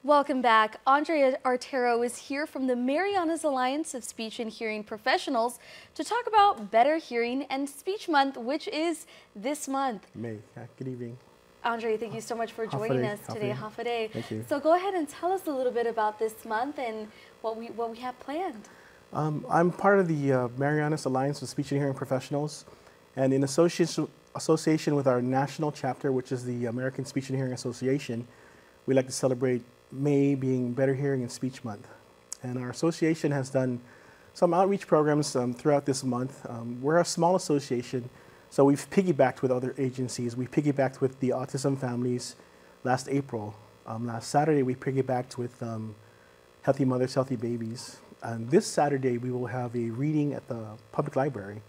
Welcome back. Artero is here from the Marianas Alliance of Speech and Hearing Professionals to talk about Better Hearing and Speech Month, which is this month. May. Good evening. Andre, thank you so much for joining us today, Hafaday. Thank you. So go ahead and tell us a little bit about this month and what we have planned. I'm part of the Marianas Alliance of Speech and Hearing Professionals, and in association with our national chapter, which is the American Speech and Hearing Association, we like to celebrate May being Better Hearing and Speech Month. And our association has done some outreach programs throughout this month. We're a small association, so we've piggybacked with other agencies. We piggybacked with the Autism Families last April. Last Saturday, we piggybacked with Healthy Mothers, Healthy Babies. And this Saturday, we will have a reading at the public library.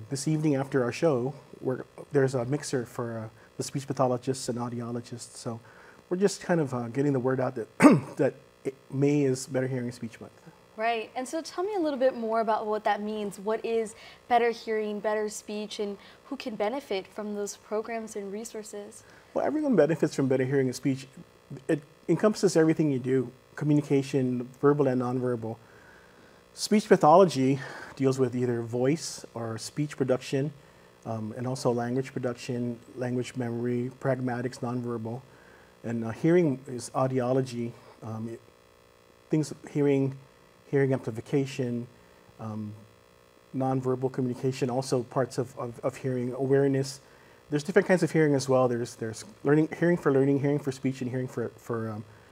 This evening after our show, there's a mixer for the speech pathologists and audiologists. So we're just kind of getting the word out that, that May is Better Hearing and Speech Month. Right. And so tell me a little bit more about what that means. What is better hearing, better speech, and who can benefit from those programs and resources? Well, everyone benefits from better hearing and speech. It encompasses everything you do, communication, verbal and nonverbal. Speech pathology deals with either voice or speech production, and also language production, language memory, pragmatics, nonverbal. And hearing is audiology, hearing amplification, nonverbal communication, also parts of hearing, awareness. There's different kinds of hearing as well. There's hearing for learning, hearing for speech, and hearing for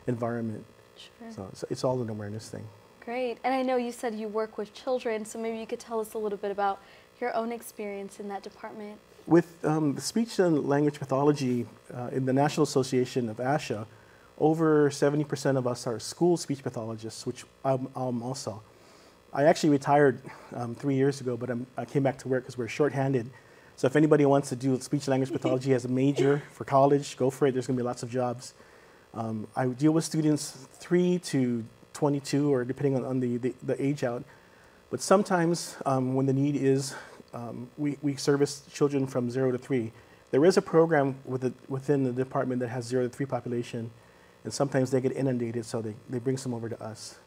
environment. Sure. So it's all an awareness thing. Great. And I know you said you work with children, so maybe you could tell us a little bit about your own experience in that department. With the speech and language pathology in the National Association of ASHA, over 70% of us are school speech pathologists, which I'm also. I actually retired 3 years ago, but I came back to work because we're shorthanded. So if anybody wants to do speech and language pathology as a major for college, go for it. There's going to be lots of jobs. I deal with students 3 to 22, or depending on the age out. But sometimes when the need is, we service children from 0 to 3. There is a program within the department that has 0 to 3 population, and sometimes they get inundated, so they bring some over to us.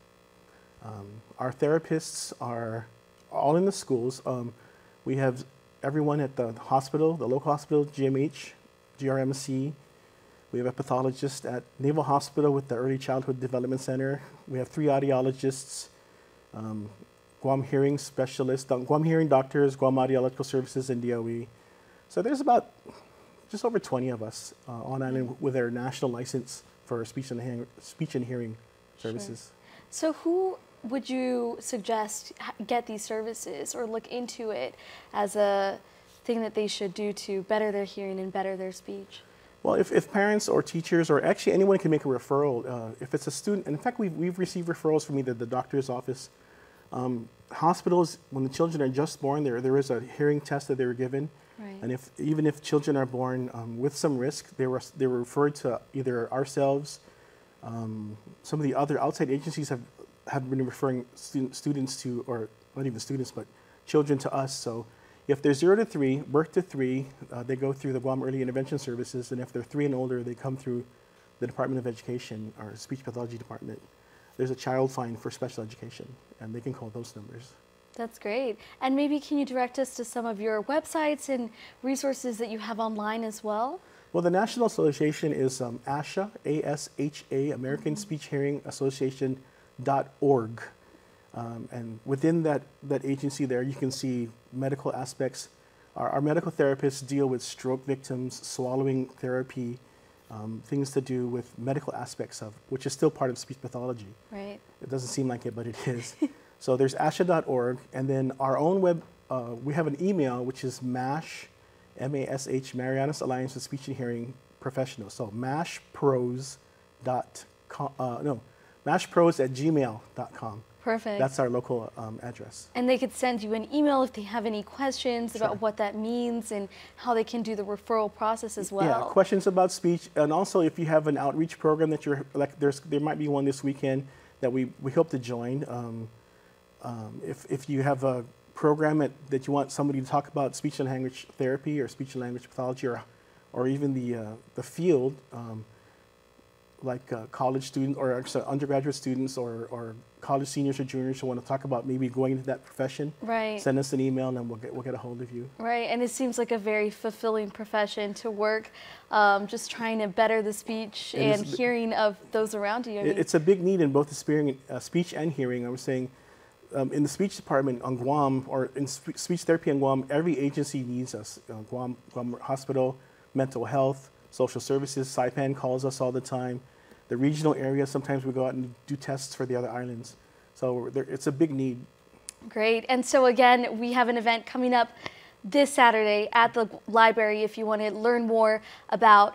Our therapists are all in the schools. We have everyone at the hospital, the local hospital, GMH, GRMC. We have a pathologist at Naval Hospital with the Early Childhood Development Center. We have 3 audiologists, Guam hearing specialists, Guam hearing doctors, Guam Audiological Services, and DOE. So there's about just over 20 of us on island with our national license for speech and hearing services. Sure. So who would you suggest get these services or look into it as a thing that they should do to better their hearing and better their speech? Well, if parents or teachers or actually anyone can make a referral, if it's a student, and in fact we've received referrals from either the doctor's office, hospitals, when the children are just born, there is a hearing test that they were given. Right. And even if children are born with some risk, they were referred to either ourselves, some of the other outside agencies have been referring students to, or not even students, but children to us. So if they're 0 to 3, birth to 3, they go through the Guam Early Intervention Services, and if they're 3 and older, they come through the Department of Education, our speech pathology department. There's a child fine for special education, and they can call those numbers. That's great. And maybe can you direct us to some of your websites and resources that you have online as well? Well, the National Association is ASHA, A-S-H-A, American Speech Hearing Association.org. And within that agency there, you can see medical aspects. Our medical therapists deal with stroke victims, swallowing therapy, things to do with medical aspects of, which is still part of speech pathology. Right. It doesn't seem like it, but it is. So there's asha.org, and then our own web, we have an email, which is MASH, M-A-S-H, Marianas Alliance of Speech and Hearing Professionals. So mashpros@gmail.com. Perfect. That's our local address. And they could send you an email if they have any questions about what that means and how they can do the referral process as well. Yeah, questions about speech, and also if you have an outreach program that you're like, there might be one this weekend that we hope to join. If you have a program that you want somebody to talk about speech and language therapy or speech and language pathology, or even the field, college students or actually undergraduate students or college seniors or juniors who want to talk about maybe going into that profession, right, send us an email and then we'll get a hold of you. Right, and it seems like a very fulfilling profession to work, just trying to better the speech and hearing of those around you. I mean, it's a big need in both the speech and hearing. I was saying, in the speech department on Guam, or in speech therapy on Guam, every agency needs us. Guam Hospital, mental health, social services, Saipan calls us all the time. The regional areas, sometimes we go out and do tests for the other islands. So it's a big need. Great. And so again, we have an event coming up this Saturday at the library if you want to learn more about